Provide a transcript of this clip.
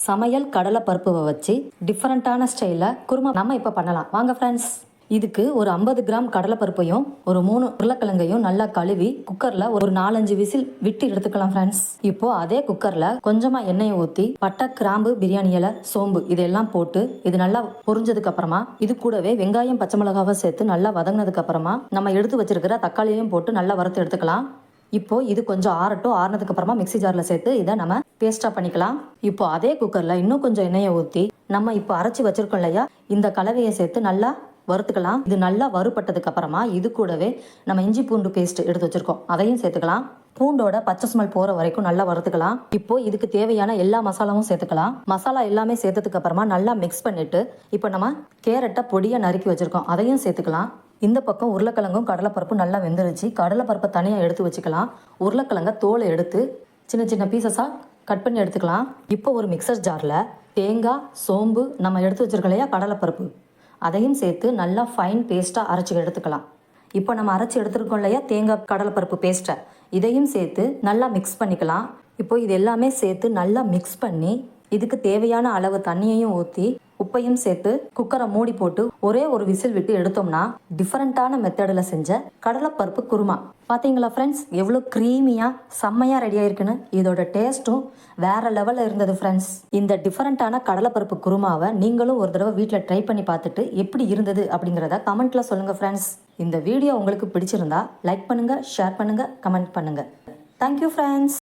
சமையல் கடலை பருப்புவை வச்சு டிஃப்ரெண்ட்டான ஸ்டைலில் குருமா நம்ம இப்போ பண்ணலாம். வாங்க ஃப்ரெண்ட்ஸ். இதுக்கு ஒரு 50 கிராம் கடலைப்பருப்பையும் ஒரு 3 உருளைக்கிழங்கையும் நல்லா கழுவி குக்கரில் ஒரு 4-5 விசில் விட்டு எடுத்துக்கலாம் ஃப்ரெண்ட்ஸ். இப்போ அதே குக்கரில் கொஞ்சமாக எண்ணெயை ஊற்றி பட்டை, கிராம்பு, பிரியாணி இலை, சோம்பு இதெல்லாம் போட்டு இது நல்லா பொரிஞ்சதுக்கு அப்புறமா இது கூடவே வெங்காயம், பச்சை மிளகாவை சேர்த்து நல்லா வதங்கினதுக்கு அப்புறமா நம்ம எடுத்து வச்சிருக்கிற தக்காளியையும் போட்டு நல்லா வறுத்து எடுத்துக்கலாம். இப்போ இது கொஞ்சம் ஆறுனதுக்கு அப்புறமா மிக்ஸி ஜாரில் சேர்த்து இதை நம்ம பேஸ்ட்டாக பண்ணிக்கலாம். இப்போ அதே குக்கரில் இன்னும் கொஞ்சம் எண்ணெயை ஊற்றி நம்ம இப்போ அரைச்சி வச்சிருக்கோம் இல்லையா, இந்த கலவையை சேர்த்து நல்லா வறுத்துக்கலாம். இது நல்லா வறுபட்டதுக்கு அப்புறமா இது கூடவே நம்ம இஞ்சி பூண்டு பேஸ்ட் எடுத்து வச்சிருக்கோம், அதையும் சேர்த்துக்கலாம். பூண்டோட பச்சை ஸ்மெல் போற வரைக்கும் நல்லா வறுத்துக்கலாம். இப்போ இதுக்கு தேவையான எல்லா மசாலாவும் சேர்த்துக்கலாம். மசாலா எல்லாமே சேர்த்ததுக்கு அப்புறமா நல்லா மிக்ஸ் பண்ணிட்டு இப்போ நம்ம கேரட்டை பொடியை நறுக்கி வச்சிருக்கோம், அதையும் சேர்த்துக்கலாம். இந்த பக்கம் உருளைக்கிழங்கும் கடலைப்பருப்பும் நல்லா வெந்துருச்சு. கடலைப்பருப்பை தனியாக எடுத்து வச்சுக்கலாம். உருளைக்கிழங்க தோலை எடுத்து சின்ன சின்ன பீசஸாக கட் பண்ணி எடுத்துக்கலாம். இப்போ ஒரு மிக்சர் ஜாரில் தேங்காய், சோம்பு, நம்ம எடுத்து வச்சிருக்கோம் இல்லையா கடலைப்பருப்பு, அதையும் சேர்த்து நல்லா ஃபைன் பேஸ்ட்டாக அரைச்சி எடுத்துக்கலாம். இப்போ நம்ம அரைச்சி எடுத்துருக்கோம் இல்லையா தேங்காய் கடலைப்பருப்பு பேஸ்ட்டை, இதையும் சேர்த்து நல்லா மிக்ஸ் பண்ணிக்கலாம். இப்போ இது எல்லாமே சேர்த்து நல்லா மிக்ஸ் பண்ணி இதுக்கு தேவையான அளவு தண்ணியையும் ஊற்றி உப்பையும் சேர்த்து குக்கரை மூடி போட்டு ஒரே ஒரு விசில் விட்டு எடுத்தோம்னா டிஃப்ரெண்ட்டான மெத்தடில் செஞ்ச கடலைப்பருப்பு குருமா. பார்த்தீங்களா ஃப்ரெண்ட்ஸ், எவ்வளோ க்ரீமியாக செம்மையாக ரெடி ஆயிருக்குன்னு. இதோட டேஸ்ட்டும் வேற லெவலில் இருந்தது ஃப்ரெண்ட்ஸ். இந்த டிஃப்ரெண்ட்டான கடலைப்பருப்பு குருமாவை நீங்களும் ஒரு தடவை வீட்டில் ட்ரை பண்ணி பார்த்துட்டு எப்படி இருந்தது அப்படிங்கிறத கமெண்ட்ல சொல்லுங்கள் ஃப்ரெண்ட்ஸ். இந்த வீடியோ உங்களுக்கு பிடிச்சிருந்தா லைக் பண்ணுங்கள், ஷேர் பண்ணுங்கள், கமெண்ட் பண்ணுங்கள். Thank you friends.